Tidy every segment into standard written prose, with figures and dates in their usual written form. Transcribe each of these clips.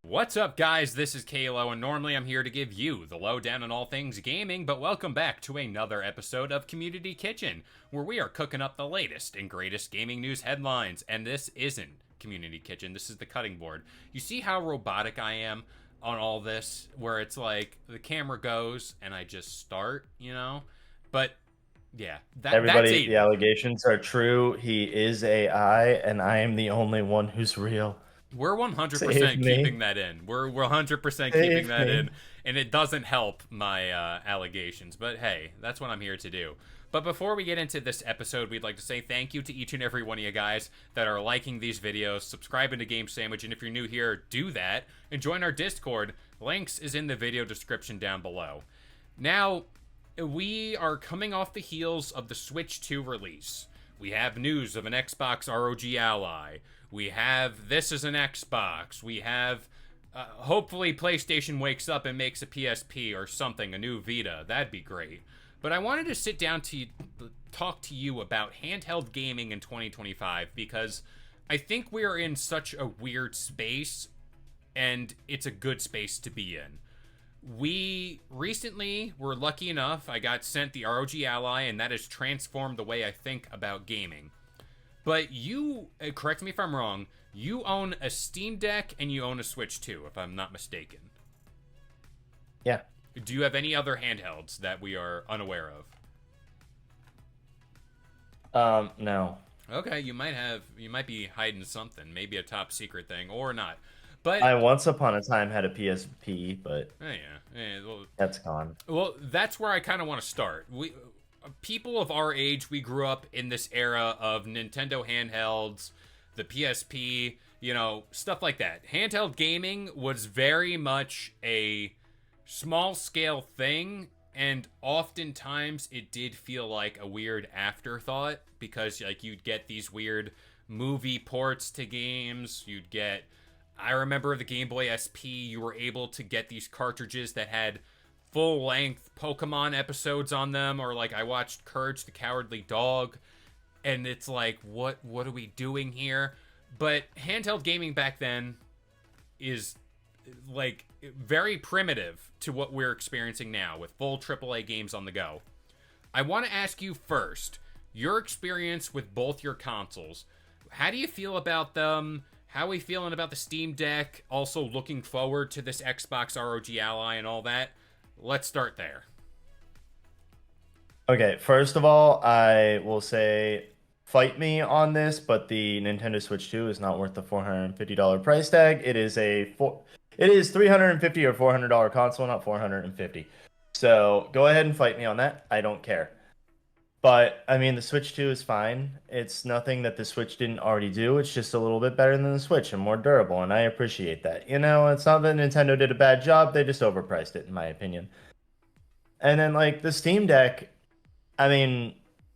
What's up, guys? This is K-LO, and normally I'm here to give you the lowdown on all things gaming, but welcome back to another episode of Community Kitchen, where we are cooking up the latest and greatest gaming news headlines. And this isn't Community Kitchen, this is the cutting board. You see how robotic I am on all this, where it's like the camera goes and I just start, you know? But yeah, Everybody, that's the allegations are true. He is AI, and I am the only one who's real. We're Save 100% me. keeping that in. We're 100% keeping Save that me. in, and it doesn't help my allegations. But hey, that's what I'm here to do. But before we get into this episode, we'd like to say thank you to each and every one of you guys that are liking these videos, subscribing to Game Sandwich, and if you're new here, do that, and join our Discord. Links is in the video description down below. Now, we are coming off the heels of the Switch 2 release. We have news of an Xbox ROG Ally. We have this is an Xbox. We have hopefully PlayStation wakes up and makes a PSP or something, a new Vita. That'd be great. But I wanted to sit down to talk to you about handheld gaming in 2025 because I think we are in such a weird space, and it's a good space to be in. We recently were lucky enough, I got sent the ROG Ally, and that has transformed the way I think about gaming. But you, correct me if I'm wrong, you own a Steam Deck and you own a Switch 2, if I'm not mistaken. Yeah. Do you have any other handhelds that we are unaware No. of? Okay, you might be hiding something, maybe a top secret thing, or not. But I once upon a time had a PSP, but oh yeah, that's gone. well, that's where I kind of want to start. We people of our age, we grew up in this era of Nintendo handhelds, the PSP, you know, stuff like that. Handheld gaming was very much a small scale thing, and oftentimes it did feel like a weird afterthought because like you'd get these weird movie ports to games, I remember the Gameboy SP, you were able to get these cartridges that had full-length Pokemon episodes on them, or like I watched Courage the Cowardly Dog, and it's like, what are we doing here? But handheld gaming back then is like very primitive to what we're experiencing now with full AAA games on the go. I want to ask you first, your experience with both your consoles. How do you feel about them? How are we feeling about the Steam Deck? Also looking forward to this Xbox ROG Ally and all that. Let's start there. Okay, first of all, I will say fight me on this, but the Nintendo Switch 2 is not worth the $450 price tag. It is $350 or $400 console, not 450. So go ahead and fight me on that. I don't care. But I mean, the Switch 2 is fine. It's nothing that the Switch didn't already do. It's just a little bit better than the Switch and more durable, and I appreciate that. You know, it's not that Nintendo did a bad job, they just overpriced it, in my opinion. And then, like, the Steam Deck, I mean,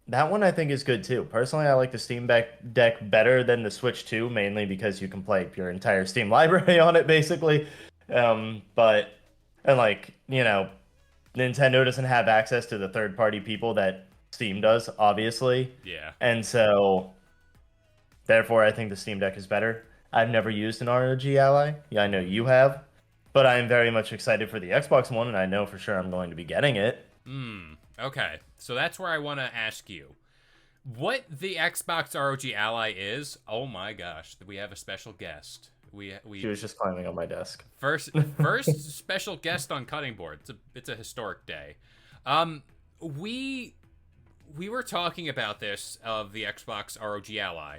that one I think is good too. Personally, I like the Deck better than the Switch 2, mainly because you can play your entire Steam library on it, basically. And like, you know, Nintendo doesn't have access to the third-party people that Steam does, obviously. Yeah. And so, therefore, I think the Steam Deck is better. I've never used an ROG Ally. Yeah, I know you have. But I am very much excited for the Xbox One, and I know for sure I'm going to be getting it. Okay. So that's where I want to ask you. What the Xbox ROG Ally is, oh my gosh, we have a special guest. She was just climbing on my desk. First special guest on Cutting Board. It's a historic day. We were talking about this of the Xbox ROG Ally.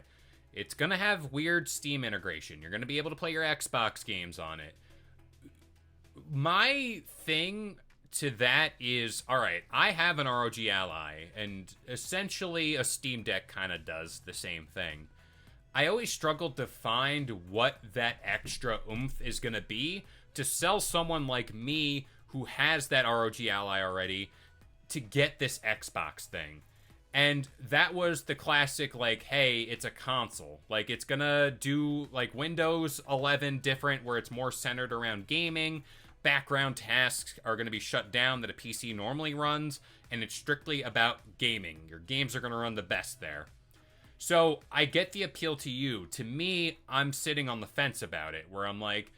It's gonna have weird Steam integration. You're gonna be able to play your Xbox games on it. My thing to that is, all right, I have an ROG Ally, and essentially a Steam Deck kind of does the same thing. I always struggled to find what that extra oomph is going to be to sell someone like me who has that ROG Ally already to get this Xbox thing. And that was the classic, like, hey, it's a console. Like, it's gonna do, like, Windows 11 different, where it's more centered around gaming. Background tasks are going to be shut down that a PC normally runs, and it's strictly about gaming. Your games are going to run the best there. So I get the appeal to you. To me, I'm sitting on the fence about it, where I'm like,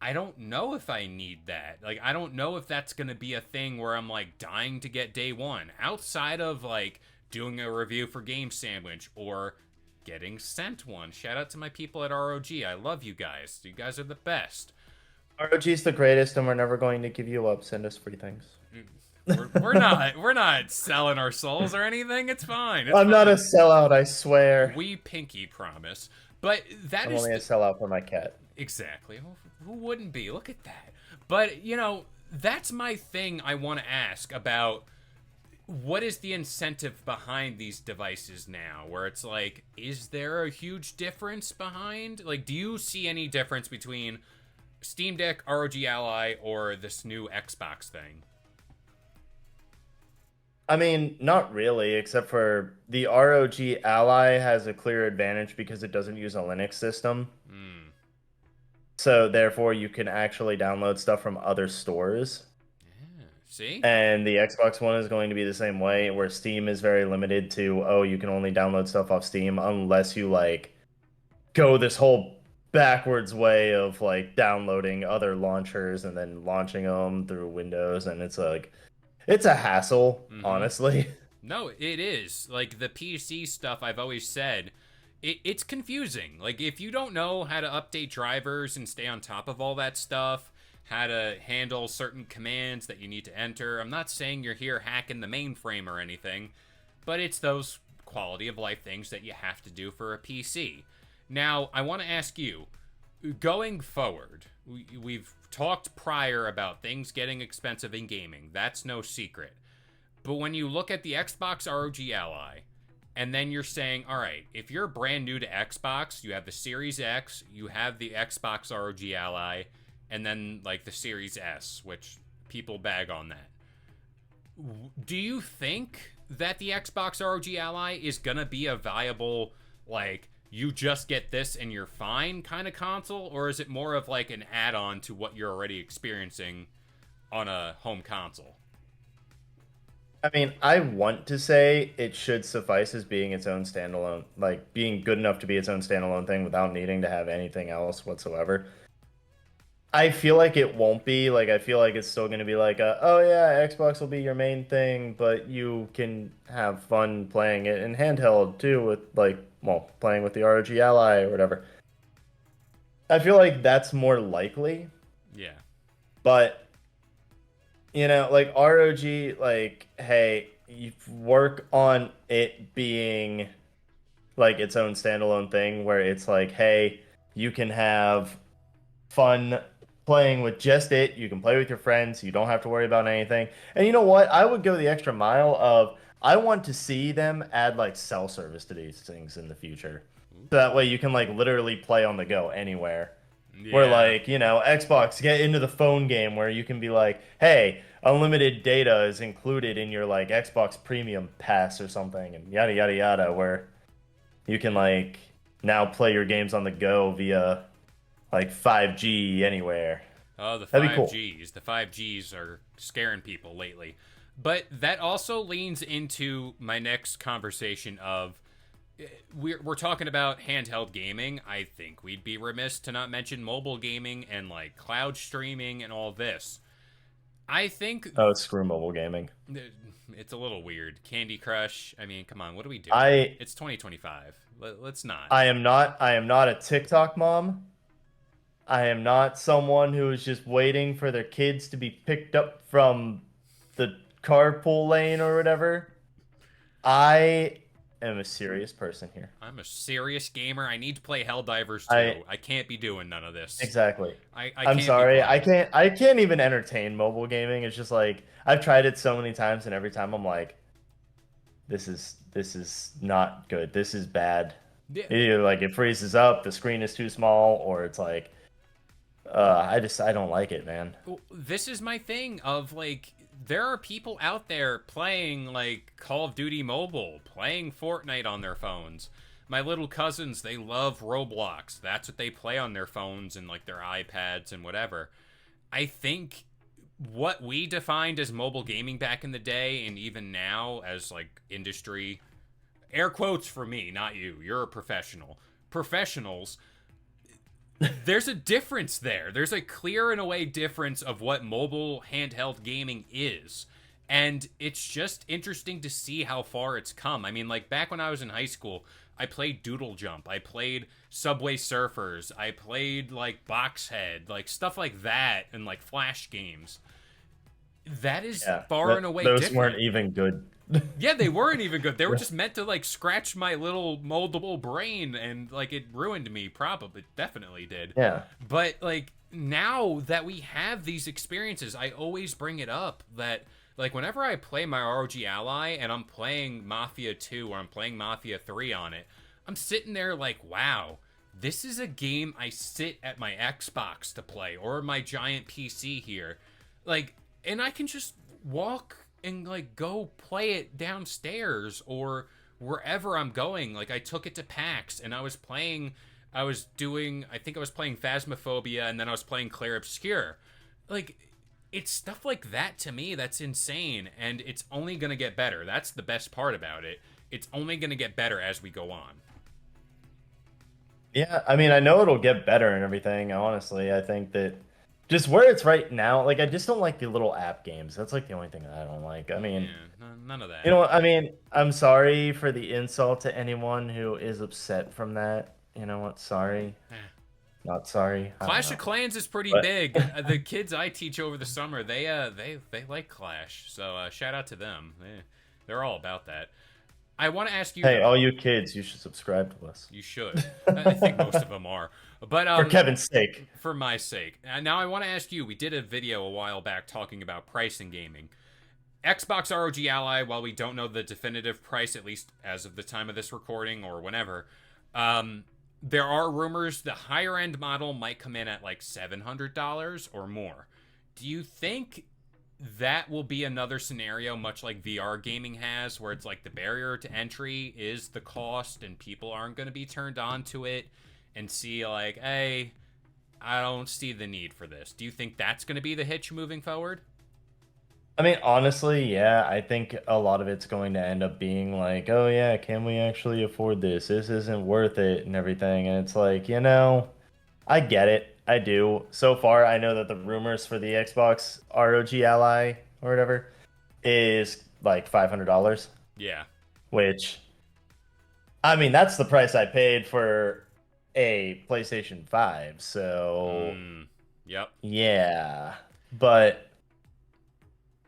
I don't know if I need that. Like, I don't know if that's going to be a thing where I'm like dying to get day one. Outside of like doing a review for Game Sandwich or getting sent one. Shout out to my people at ROG. I love you guys. You guys are the best. ROG's the greatest, and we're never going to give you up. Send us free things. We're not selling our souls or anything. It's fine. It's I'm not a fine. sellout, I swear. We pinky promise. But that I'm is only a sellout for my cat. exactly. Who wouldn't be? Look at that. But, that's my thing I want to ask about what is the incentive behind these devices now? Where it's like, is there a huge difference behind? Like, do you see any difference between Steam Deck, ROG Ally, or this new Xbox thing? I mean, not really, except for the ROG Ally has a clear advantage because it doesn't use a Linux system. Hmm. So therefore, you can actually download stuff from other stores. Yeah. See? And the Xbox One is going to be the same way, where Steam is very limited to, oh, you can only download stuff off Steam unless you like go this whole backwards way of like downloading other launchers and then launching them through Windows, and it's a hassle, Mm-hmm. honestly. No, it is. Like, the PC stuff, I've always said, it's confusing. Like, if you don't know how to update drivers and stay on top of all that stuff, how to handle certain commands that you need to enter, I'm not saying you're here hacking the mainframe or anything, but it's those quality of life things that you have to do for a PC. Now, I want to ask you, going forward, we've talked prior about things getting expensive in gaming. That's no secret. But when you look at the Xbox ROG Ally, and then you're saying, all right, if you're brand new to Xbox, you have the Series X, you have the Xbox ROG Ally, and then like the Series S, which people bag on that. Do you think that the Xbox ROG Ally is gonna be a viable, like, you just get this and you're fine kind of console, or is it more of like an add-on to what you're already experiencing on a home console? I mean, I want to say it should suffice as being its own standalone, like being good enough to be its own standalone thing without needing to have anything else whatsoever. I feel like it won't be. Like, I feel like it's still going to be like, oh yeah, Xbox will be your main thing, but you can have fun playing it in handheld too, with like, well, playing with the ROG Ally or whatever. I feel like that's more likely, Yeah. but like ROG, like, hey, you work on it being like its own standalone thing where it's like, hey, you can have fun playing with just it. You can play with your friends. You don't have to worry about anything. And you know what? I would go the extra mile of I want to see them add like cell service to these things in the future. So that way you can like literally play on the go anywhere. Where Yeah. like, Xbox get into the phone game where you can be like, hey, unlimited data is included in your like Xbox Premium Pass or something and yada yada yada where you can like now play your games on the go via like 5G anywhere. Oh, the That'd be cool. 5Gs. The 5Gs are scaring people lately. But that also leans into my next conversation of we're talking about handheld gaming. I think we'd be remiss to not mention mobile gaming and like cloud streaming and all this. I think Oh, screw mobile gaming. it's a little weird. Candy Crush. I mean, come on, what are we doing? I It's 2025. Let's not. I am not a TikTok mom. I am not someone who is just waiting for their kids to be picked up from the carpool lane or whatever. I am a serious person here. I'm a serious gamer. I need to play Helldivers I too. I can't be doing none of this. exactly. I I'm can't be sorry. I playing. can't I can't even entertain mobile gaming. It's just like I've tried it so many times and every time I'm like this is not good. This is bad. Yeah. Either like it freezes up, the screen is too small, or it's like I don't like it, man. Well, this is my thing of like there are people out there playing like Call of Duty Mobile, playing Fortnite on their phones. My little cousins, they love Roblox. That's what they play on their phones and like their iPads and whatever. I think what we defined as mobile gaming back in the day and even now as like industry air quotes for me, not you. You're a professional. Professionals, there's a difference there. There's a clear, in a way, difference of what mobile handheld gaming is. And it's just interesting to see how far it's come. I mean, like, back when I was in high school, I played Doodle Jump. I played Subway Surfers. I played, like, Boxhead. Like, stuff like that, and, like, Flash games. That is Yeah, far and away those different. weren't even good. Yeah, they weren't even good. They were just meant to like scratch my little moldable brain, and like it ruined me. Probably, definitely did. Yeah. But like now that we have these experiences, I always bring it up that like whenever I play my ROG Ally and I'm playing Mafia 2 or I'm playing Mafia 3 on it, I'm sitting there like, wow, this is a game I sit at my Xbox to play or my giant PC here. Like, and I can just walk and like go play it downstairs or wherever I'm going. Like I took it to PAX and I was playing, I think I was playing Phasmophobia and then I was playing Clair Obscur. Like it's stuff like that to me that's insane, and it's only going to get better. That's the best part about it. It's only going to get better as we go on. Yeah, I mean, I know it'll get better and everything. Honestly, I think that just where it's right now, like I just don't like the little app games. That's like the only thing that I don't like. I mean, Yeah, none of you that. know, I mean, I'm sorry for the insult to anyone who is upset from that. You know what? Sorry, Eh. not sorry. I don't Clash of know. Clans is pretty But big. The kids I teach over the summer, they like Clash. So shout out to them. They're all about that. I want to ask you. hey, all you kids, you should subscribe to us. You should. I think most of them are. But For Kevin's sake. for my sake. Now I want to ask you. We did a video a while back talking about price in gaming. Xbox ROG Ally. While we don't know the definitive price, at least as of the time of this recording or whenever, there are rumors the higher end model might come in at like $700 or more. Do you think that will be another scenario much like VR gaming has, where it's like the barrier to entry is the cost and people aren't going to be turned on to it and see like, hey, I don't see the need for this? Do you think that's going to be the hitch moving forward? I mean, honestly, yeah, I think a lot of it's going to end up being like, oh yeah, can we actually afford this? This isn't worth it and everything. And it's like, I get it. I do. So far, I know that the rumors for the Xbox ROG Ally or whatever is like $500, Yeah. which I mean, that's the price I paid for a PlayStation 5. So, Yep. yeah. But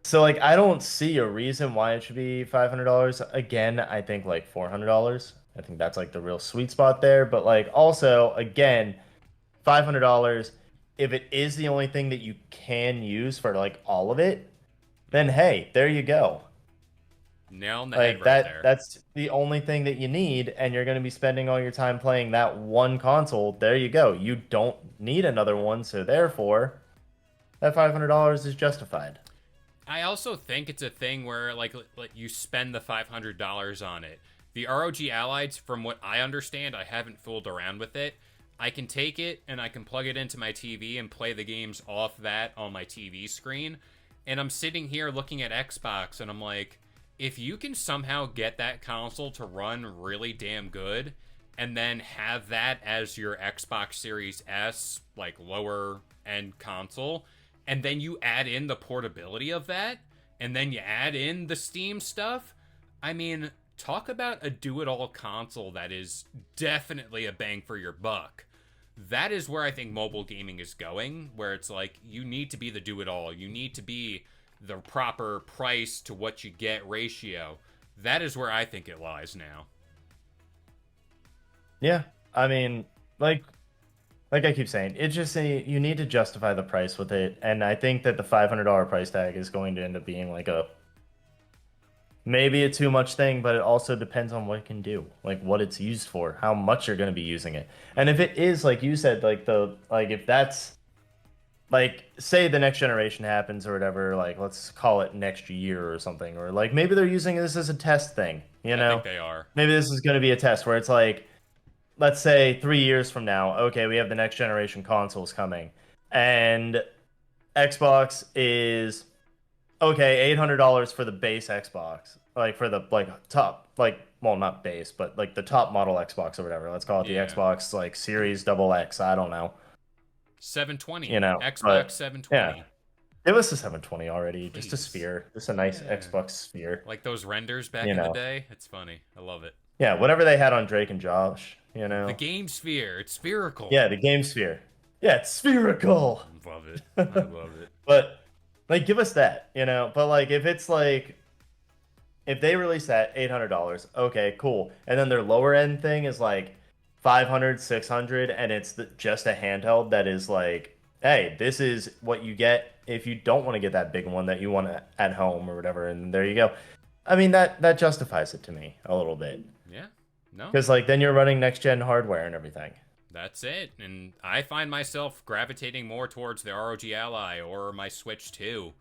so like I don't see a reason why it should be $500. Again, I think like $400. I think that's like the real sweet spot there, but like also again, $500, if it is the only thing that you can use for like all of it, then hey, there you go. Nail on the head Like right there. that's the only thing that you need, and you're going to be spending all your time playing that one console. There you go. You don't need another one, so therefore that $500 is justified. I also think it's a thing where like you spend the $500 on it. The ROG Allied, from what I understand, I haven't fooled around with it. I can take it and I can plug it into my TV and play the games off that on my TV screen. And I'm sitting here looking at Xbox and I'm like, if you can somehow get that console to run really damn good and then have that as your Xbox Series S, like lower end console, and then you add in the portability of that, and then you add in the Steam stuff, I mean, talk about a do-it-all console that is definitely a bang for your buck. That is where I think mobile gaming is going, where it's like, you need to be the do-it-all. You need to be the proper price to what you get ratio. That is where I think it lies now. Yeah, I mean, like I keep saying, it's just you need to justify the price with it, and I think that the $500 price tag is going to end up being like a maybe a too much thing, but it also depends on what it can do, like what it's used for, how much you're going to be using it. And if it is like you said, like if that's like say the next generation happens or whatever, like let's call it next year or something, or like maybe they're using this as a test thing, you I think know? they are. Maybe this is going to be a test where it's like let's say 3 years from now, okay, we have the next generation consoles coming, and Xbox is okay, $800 for the base Xbox, like for the like top, like well, not base, but like the top model Xbox or whatever. Let's call it the Yeah. Xbox like Series Double X. I don't know, 720. Xbox but yeah, 720. give us a 720 already. Just a Please. sphere, just a nice Yeah. Xbox sphere. Like those renders back You in the know, day. It's funny. I love it. yeah, whatever they had on Drake and Josh. The game sphere. It's spherical. Yeah, the game sphere. Yeah, it's spherical. Love it. I love it. But like, give us that. But like, if it's like, if they release that $800, okay, cool. And then their lower end thing is like 500, 600, and it's just a handheld that is like, hey, this is what you get if you don't want to get that big one that you want at home or whatever. And there you go. I mean, that justifies it to me a little bit. Yeah. No. Because like then you're running next gen hardware and everything. That's it. And I find myself gravitating more towards the ROG Ally or my Switch 2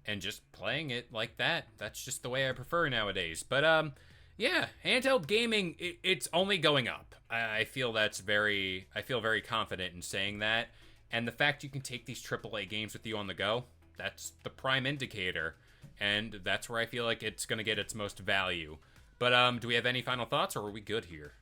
and just playing it like that. That's just the way I prefer nowadays. But yeah, handheld gaming, it's only going up. I feel very confident in saying that. And the fact you can take these AAA games with you on the go, that's the prime indicator. And that's where I feel like it's going to get its most value. But do we have any final thoughts, or are we good here?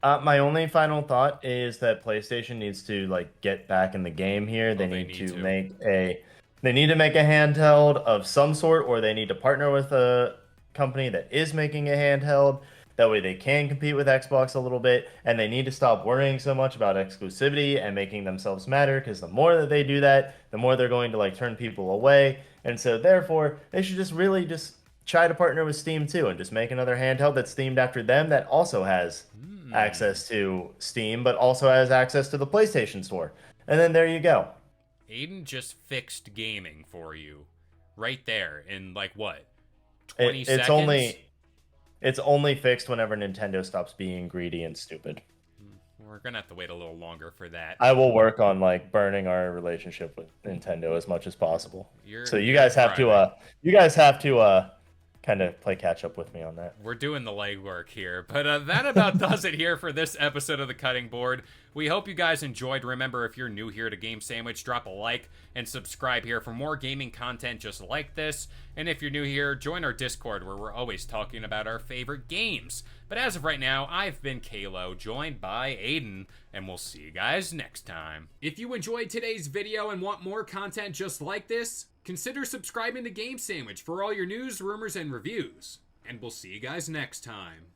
My only final thought is that PlayStation needs to like get back in the game here. They need to make a handheld of some sort, or they need to partner with a company that is making a handheld. That way they can compete with Xbox a little bit, and they need to stop worrying so much about exclusivity and making themselves matter, because the more that they do that, the more they're going to like turn people away. And so therefore, they should just really just try to partner with Steam too, and just make another handheld that's themed after them that also has access to Steam, but also has access to the PlayStation Store. And then there you go. Aden just fixed gaming for you. Right there in like what? 20 seconds? It's only fixed whenever Nintendo stops being greedy and stupid. We're gonna have to wait a little longer for that. I will work on like burning our relationship with Nintendo as much as possible. So you guys have to kind of play catch up with me on that. We're doing the legwork here, but that about does it here for this episode of The Cutting Board. We hope you guys enjoyed. Remember, if you're new here to Game Sandwich, drop a like and subscribe here for more gaming content just like this. And if you're new here, join our Discord where we're always talking about our favorite games. But as of right now, I've been K-LO, joined by Aden, and we'll see you guys next time. If you enjoyed today's video and want more content just like this, consider subscribing to Game Sandwich for all your news, rumors, and reviews. And we'll see you guys next time.